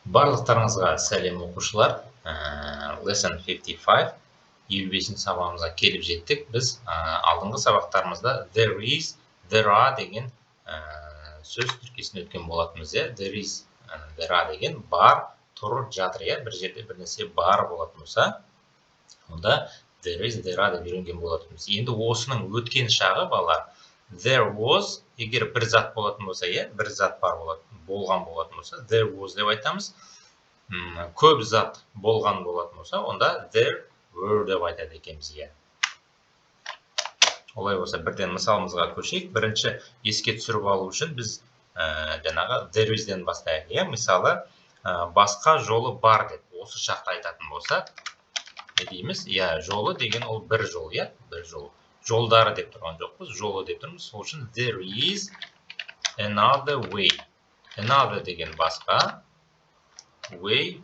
Барлықтарыңызға сәлем оқушылар. Lesson 55, 55 сабағымызға келіп жеттік. Біз алдыңғы сабақтарымызда there is, there are деген сөз тіркесін өткен болатынбыз. There is, there are деген бар, тұр, жатыр. Бір жерде бір нәрсе бар болатын болса, онда there is, there are деп үйренген болатынбыз. Енді осының өткен шағы балалар, there was, егер бір зат болатын болса, бір зат бар болған болатын болса, there was деп айтамыз. Көп зат болған болатын болса, онда there were деп айтады екенбіз. Олай болса, бірден мысалымызға көшейік. Бірінші еске түсіріп алу үшін біз жаңағы there is-ден бастайық. Мысалы, басқа жолы бар деп осы шақта айтатын болсақ, не дейміз? Жолы деген ол бір жол, бір жол. Жолдары деп тұрған жоқпыз, жолы деп тұрмыз. Сол үшін there is another way. Another деген басқа, way,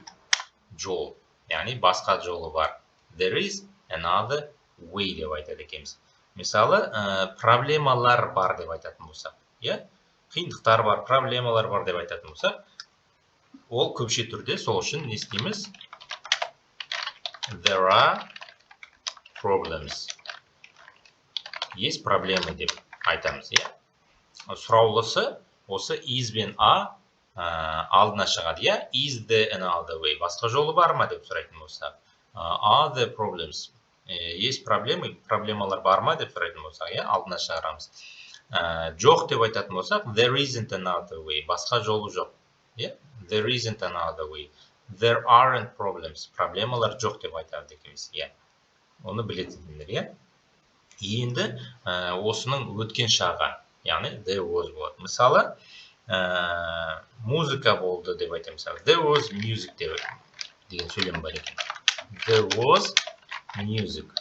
жол. Яғни басқа жолы бар. There is another way деп айтады екенбіз. Мысалы, проблемалар бар деп айтатын болсақ, қиындықтар бар, проблемалар бар деп айтатын болсақ, ол көпше түрде, сол үшін не істейміз? There are problems. Есть проблемы деп айтамыз. Сұраулысы осы is бен a алдына шығады. Is the another way? Басқа жолы бар ма деп сұрайтын болсақ. Are the problems? Есть проблемы, проблемалар бар ма деп сұрайтын болсақ, алдына шығарамыз. Жоқ деп айтатын болсақ, there isn't another way. Басқа жолы жоқ. There isn't another way. There aren't problems. Проблемалар жоқ деп айтады екенбіз. Оны білетіндер, Енді осының өткен шағы, яғни there was болады. Мысалы, музыка болды деп айтамыз. There was music деген сөйлем бар екен. There was music.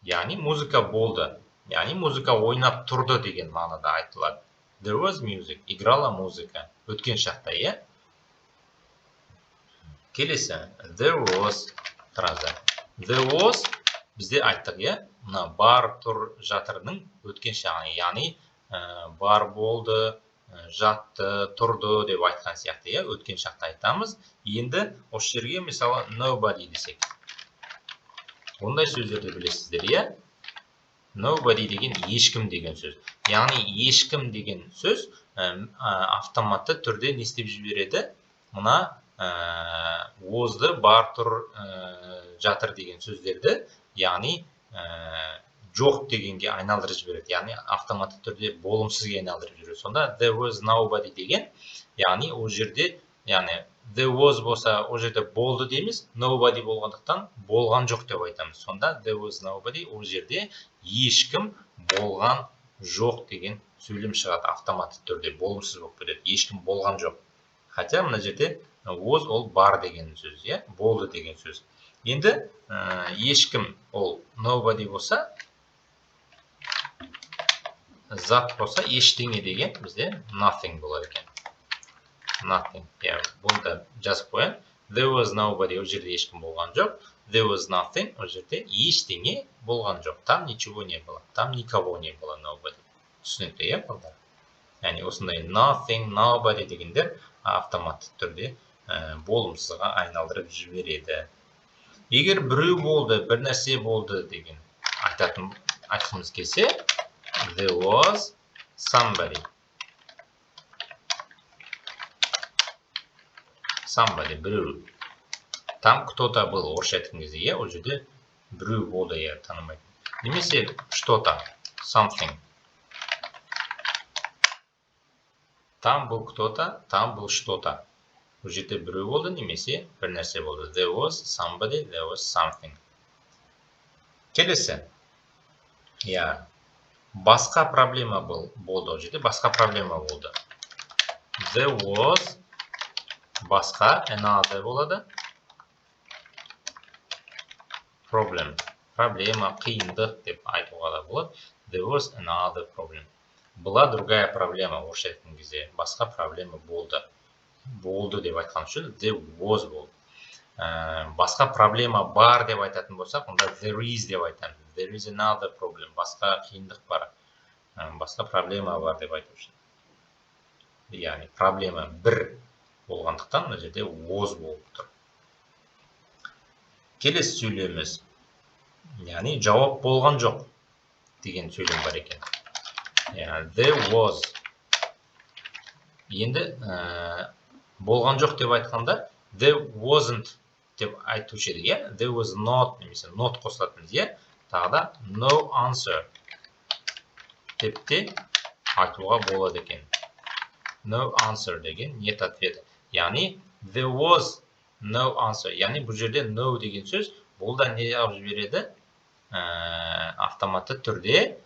Яғни музыка болды. Яғни музыка ойнап тұрды деген мағынада айтылады. There was music. Играла музыка. Өткен шақта, Келесі. There was фраза. There was бізде айттық, мына бар, тұр, жатырдың өткен шағы. Яғни бар болды, жатты, тұрды деп айтқан сияқты, өткен шақта айтамыз. Енді осы жерге мысалы nobody десек. Ондай сөздерді білесіздер, Nobody деген ешкім деген сөз. Яғни ешкім деген сөз автоматты түрде не істеп жібереді? Мына was'ды, бар, тұр, жатыр деген сөздерді, яғни жоқ дегенге айналдырып жібереді. Яғни автоматты түрде болымсызға айналдырып жібереді. Сонда there was nobody деген, яғни ол жерде, there was болса, ол жерде болды дейміз, nobody болғандықтан болған жоқ деп айтамыз. Сонда there was nobody, ол жерде ешкім болған жоқ деген сөйлем шығады автоматты түрде, болымсыз болып кетеді. Ешкім болған жоқ. Хотя мына жерде was ол бар деген сөз, болды деген сөз. Енді ешкім ол nobody болса, зат болса, ештеңе деген бізде nothing болады екен. Nothing. Bunu da жазып қояйын. There was nobody, ол жерде ешкім болған жоқ. There was nothing, ол жерде ештеңе болған жоқ. Там ничего не было. Там никого не было, nobody. Түсінікті, балдар? Яғни осындай nothing, nobody дегендер автоматты түрде болымсызға айналдырып жібереді. Егер біреу болды, бір нәрсе болды деген айтқымыз келсе, there was somebody. Somebody, біреу. Там кто-то был, орысша айтқан кезде, ол жерде біреу болды, танымайтын. Немесе что-то, something. Там был кто-то, там был что-то. Ол жерде біреу болды, немесе бір нәрсе болды. There was somebody, there was something. Келесі. Басқа проблема болды, ол жерде басқа проблема болды. There was басқа, another болады. Problem. Проблема, қиындық деп айтуға да болады. There was another problem. Была другая проблема, орысша айтқан кезде. Басқа проблема болды. Болды деп айтқан үшін there was болды. Басқа проблема бар деп айтатын болсақ, онда there is деп айтамыз. There is another problem. Басқа қиындық бар. Басқа проблема бар деп айту үшін. яғни проблема бір болғандықтан мына жерде was болып тұр. Келесі сөйлеміміз, яғни жауап болған жоқ деген сөйлем бар екен. There was. Енді болған жоқ деп айтқанда there wasn't деп айтушы едік, there was not немесе not қосылатынбыз, тағы да no answer деп те айтуға болады екен. No answer деген нет ответа. Яғни there was no answer. Яғни бұл жерде no деген сөз, бұл да не алып жібереді? Автоматты түрде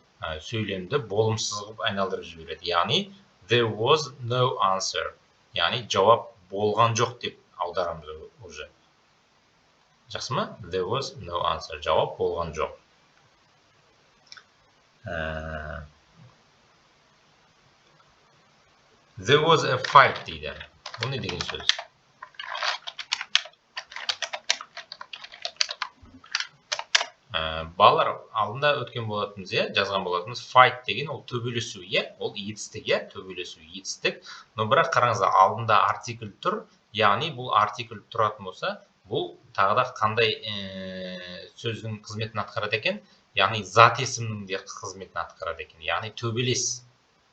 сөйлемді болымсыз қылып айналдырып жібереді. Яғни there was no answer. Яғни жауап болған жоқ деп аударамыз уже. Жақсы ма? There was no answer. Жауап болған жоқ. There was a fight дейді. Бұл не деген сөз? Балалар алдында өткен болатынымыз, жазған болатынымыз fight деген ол төбелесу, ол етістік, төбелесу, етістік. Но бірақ қараңыздар, алдында артикль тұр, яғни бұл артикль тұратын болса, бұл тағы да қандай сөздің қызметін атқарады екен? Яғни зат есімнің де қызметін атқарады екен. Яғни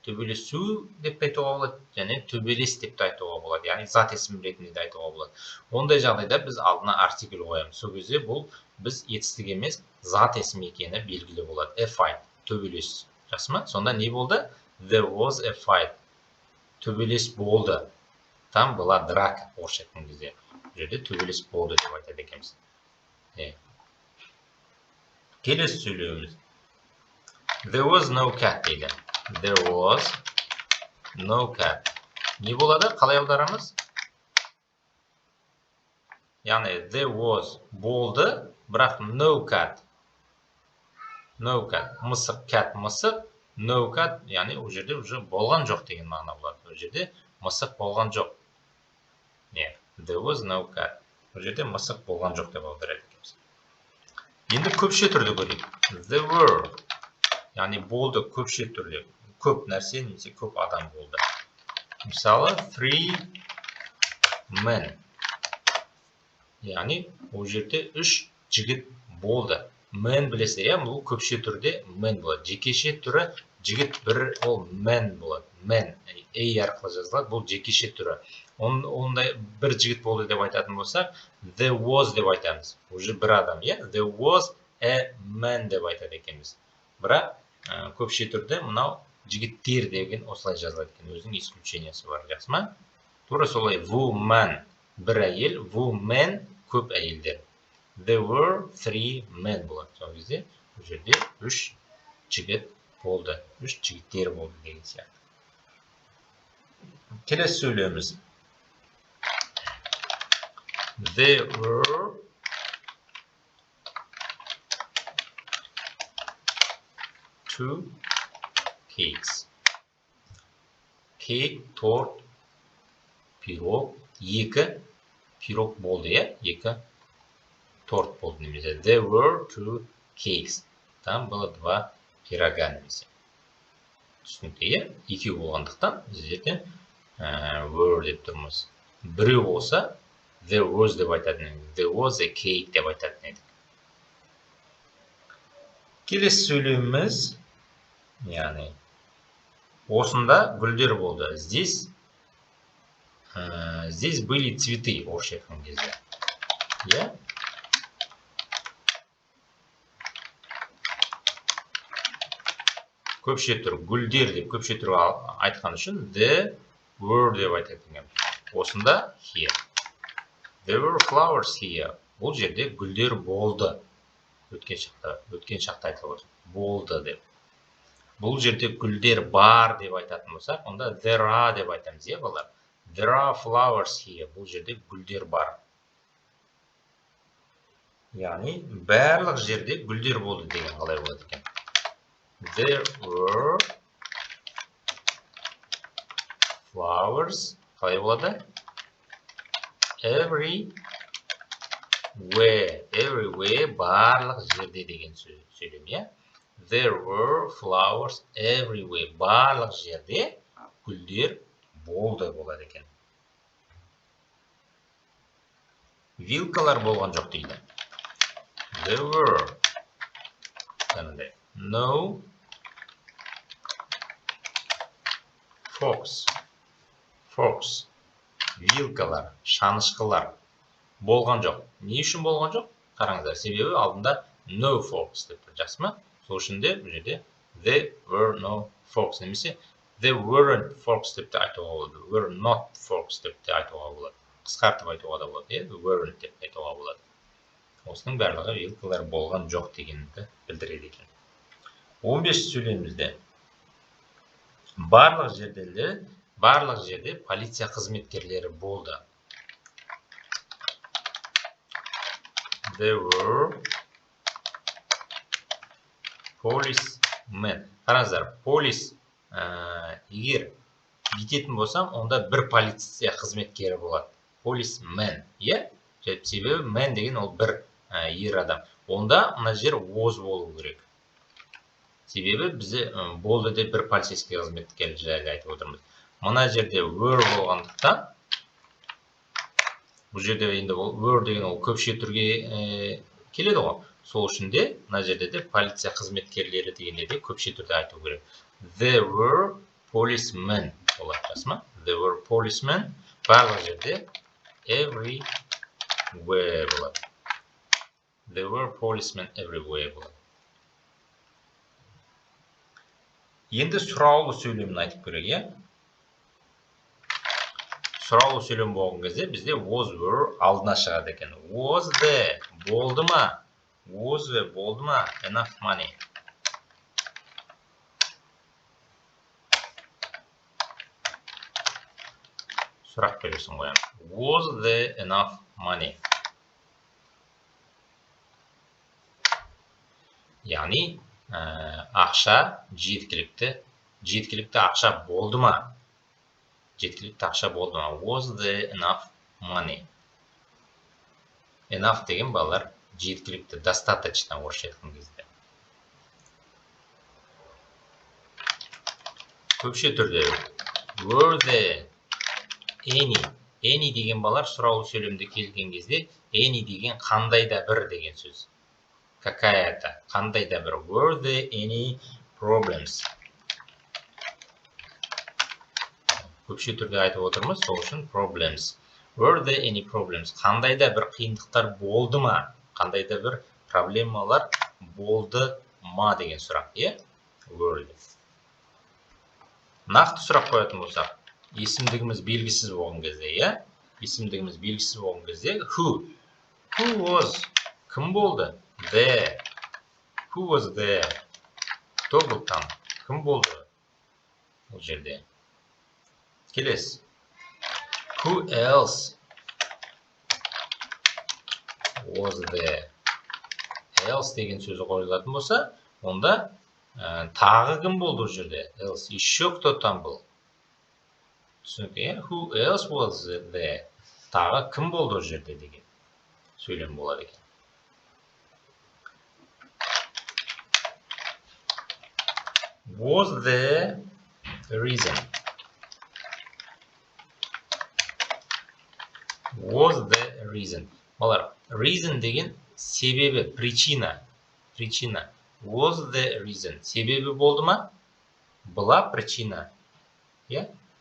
төбелесу деп айтуға болады, және төбелес деп айтуға болады. Яғни зат есім ретінде де айтуға болады. Ондай жағдайда біз алдына артикль қоямыз. Сол кезде бұл біз етістік емес, зат есім екені белгілі болады. A fight, төбелес. Жақсы ма? Сонда не болды? There was a fight. Төбелес болды. Там была драка, орысша айтқан кезде. Бұл жерде төбелес болды деп айтады екенбіз. Келесі сөйлеуіміз. There was no cat дейді. There was no cat. Не болады? Қалай аударамыз? Яғни there was болды, бірақ no cat. No cat. Мысық, cat, мысық. No cat, яғни ол жерде уже болған жоқ деген мағына болады. Ол жерде мысық болған жоқ. There was no cat. Ол жерде мысық болған жоқ деп аударады екенбіз. Енді көпше түрде көрейік. There were. Яғни болды көпше түрде. Көп нәрсе немесе көп адам болды. Мысалы, 3 men. Яғни ол жерде 3 жігіт болды. Men білесіздер, бұл көпше түрде men болады. Жекеше түрі жігіт бір, ол men болады. Men, A арқылы жазылады, бұл жекеше түрі. Ондай бір жігіт болды деп айтатын болсақ, there was деп айтамыз. Уже бір адам, there was a man деп айтады екенбіз. Бірақ көпше түрде мынау жігіттер деген осылай жазылады екен. Өзінің исключениясы бар, жақсы ма? Тура солай, woman бір әйел, women көп әйелдер. There were 3 men болады. Сол кезде бұл жерде 3 жігіт болды, 3 жігіттер болды деген сияқты. Келесі сөйлеміміз. There were two cakes. Cake, торт, пирог, екі пирог болды, екі торт болды немесе. There were two cakes. Там было 2 пирога немесе. Түсінікті, екеу болғандықтан біз жерде were деп тұрмыз. Біреу болса, there was деп айтатын едік. There was a cake деп айтатын едік. Келесі сөйлеміміз, яғни осында гүлдер болды. Здесь были цветы, орысша айтқан кезде. Көпше түр, гүлдер деп көпше түр айтқан үшін there were деп айтатын. Осында here. There were flowers here. Бұл жерде гүлдер болды. Өткен шақта айтылып отыр. Болды деп. Бұл жерде гүлдер бар деп айтатын болсақ, онда there are деп айтамыз, балалар. There are flowers here. Бұл жерде гүлдер бар. Яғни барлық жерде гүлдер болды деген қалай болады екен. There were flowers. Қалай болады? Everywhere барлық жерде деген сөйлем, There were flowers everywhere. Барлық жерде гүлдер болды болады екен. Вилкалар болған жоқ дейді. There were. No forks. Forks. Вилкалар, шанышқылар болған жоқ. Не үшін болған жоқ? Қараңыздар, себебі алдында no forks деп тұр, жақсы ма? Сол үшін де бұл жерде there were no forks немесе there weren't forks деп те айтуға болады. Were not forks деп те айтуға болады. Қысқартып айтуға да болады, weren't деп айтуға болады. Осының барлығы вилкалар болған жоқ дегенді білдіреді екен. 15 сөйлемімізде барлық жерде полиция қызметкерлері болды. There were policemen. Қараңыздар, полис егер бүйтетін болсам, онда бір полиция қызметкері болады. Policemen, себебі мен деген ол бір ер адам. Онда мына жер was болу керек. Себебі бізде болды деп бір полицейский қызметкер жайлы айтып отырмыз. Мына жерде were болғандықтан, бұл жерде енді were деген ол көпше түрге келеді ғой. Сол үшін де мына жерде де полиция қызметкерлері дегенде де көпше түрде айту керек. There were policemen болады, жақсы ма? There were policemen. Барлық жерде everywhere болады. There were policemen everywhere болады. Енді сұраулы сөйлемін айтып көрейік, Сұраулы сөйлем болған кезде бізде was were алдына шығады екен. Was there болды ма? Was there болды ма? Enough money. Сұрақ бересің қоям. Was there enough money? Яғни ақша жеткілікті ақша болды ма? Жеткілікті ақша болды ма? Was there enough money? Enough деген балалар жеткілікті, достаточно орысша айтқан кезде. Көпше түрде were there any деген балалар сұраулы сөйлемде келген кезде any деген қандай да бір деген сөз. Какая-то, қандай да бір. Were there any problems? Көпше түрде айтып отырмыз, сол үшін problems. Were there any problems? Қандай да бір қиындықтар болды ма? Қандай да бір проблемалар болды ма деген сұрақ, Were there. Нақты сұрақ қоятын болсақ, есімдігіміз белгісіз болған кезде, Есімдігіміз белгісіз болған кезде, who was? Кім болды? There. Who was there? Кто был там? Кім болды? Бұл жерде. Келесі. Who else was there? Else деген сөзі қойылатын болса, онда тағы кім болды бұл жерде? Else. Еще кто там был? Түсінікті, Who else was there? Тағы кім болды бұл жерде деген сөйлем болады екен. Was there a reason? Was there a reason? Олар, reason деген себебі, причина. Was there a reason? Себебі болды ма? Была причина.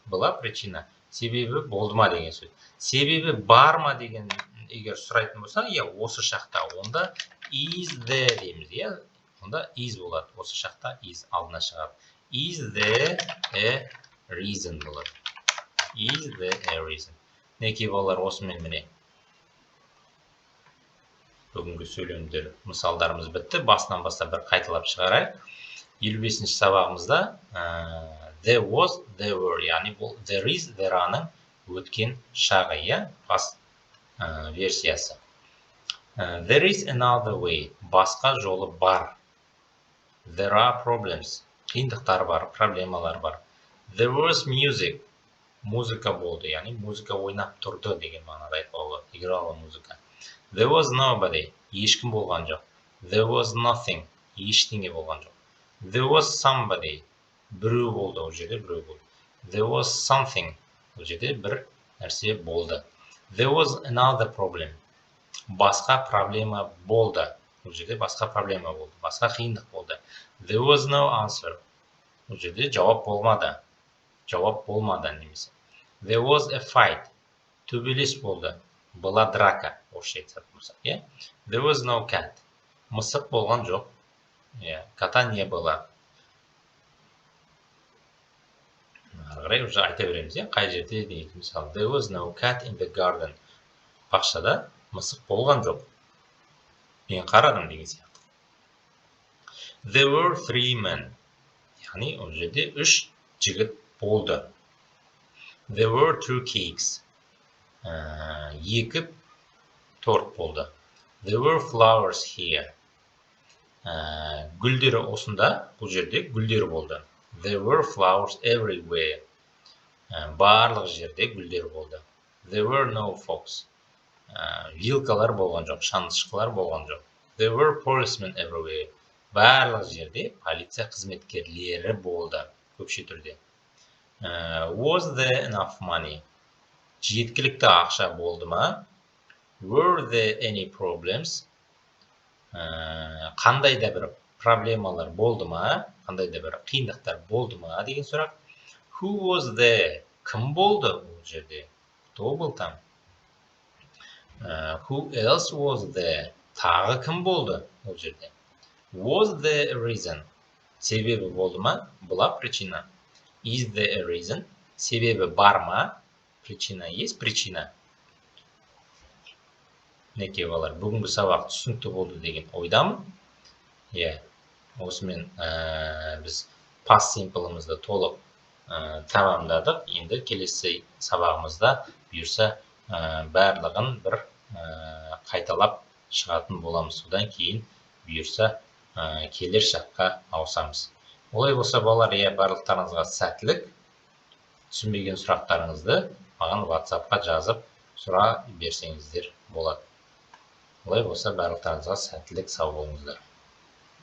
Была причина. Себебі болды ма деген сөз. Себебі бар ма деген егер сұрайтын болса, осы шақта, онда is there дейміз, Онда is болады. Осы шақта is алдына шығады. Is there a reason болады. Is there a reason? Неке балалар осымен міне. Бүгінгі сөйлемдер, мысалдарымыз бітті. Басынан бастап бір қайталап шығарайық. 55-ші сабағымызда there was, there were, яғни бұл there is, there are-ның өткен шағы, бас версиясы. There is another way. Басқа жолы бар. There are problems. Қиындықтар бар, проблемалар бар. There was music. Музыка болды, яғни музыка ойнап тұрды деген мағынада айтуға болады. Играла музыка. There was nobody. Ешкім болған жоқ. There was nothing. Ештеңе болған жоқ. There was somebody. Біреу болды, ол жерде біреу болды. There was something. бұл жерде бір нәрсе болды. There was another problem. Басқа проблема болды. Бұл жерде басқа проблема болды. Басқа қиындық болды. There was no answer. Бұл жерде жауап болмады. Жауап болмады немесе. There was a fight. Төбелес болды. Была драка. Орысша айтсақ болса, иә? There was no cat. Мысық болған жоқ. Иә, кота не было. Ары қарай уже айта береміз, иә? Қай жерде деген мысалы, there was no cat in the garden. Бақшада мысық болған жоқ. Мен қарадым деген сияқты. There were 3 men. Яғни, ол жерде 3 жігіт болды. There were 2 cakes. 2 торт болды. There were flowers here. Гүлдері осында, бұл жерде гүлдері болды. There were flowers everywhere. Барлық жерде гүлдер болды. There were no fox. Вилкалар болған жоқ, шанышқылар болған жоқ. There were policemen everywhere. Барлық жерде полиция қызметкерлері болды, көпше түрде. Was there enough money? Жеткілікті ақша болды ма? Were there any problems? Қандай да бір проблемалар болды ма? Қандай да бір қиындықтар болды ма деген сұрақ. Who was there? Кім болды бұл жерде? Кто был там? Who else was there? Тағы кім болды бұл жерде? Was there a reason? Себебі болды ма? Была причина. Is there a reason? Себебі бар ма? Причина. Есть причина. Неке балар, бүгінгі сабақ түсінікті болды деген ойдамын. Иә, осымен біз past simple'ымызды толық тамамдадық. Енді келесі сабағымызда бұйырса барлығын бір қайталап шығатын боламыз. Содан кейін бұйырса келер шаққа ауысамыз. Олай болса балар, барлықтарыңызға сәттілік. Түсінбеген сұрақтарыңызды маған WhatsApp-қа жазып сұра берсеңіздер болады. Олай болса барлықтарыңызға сәттілік, сау болыңыздар.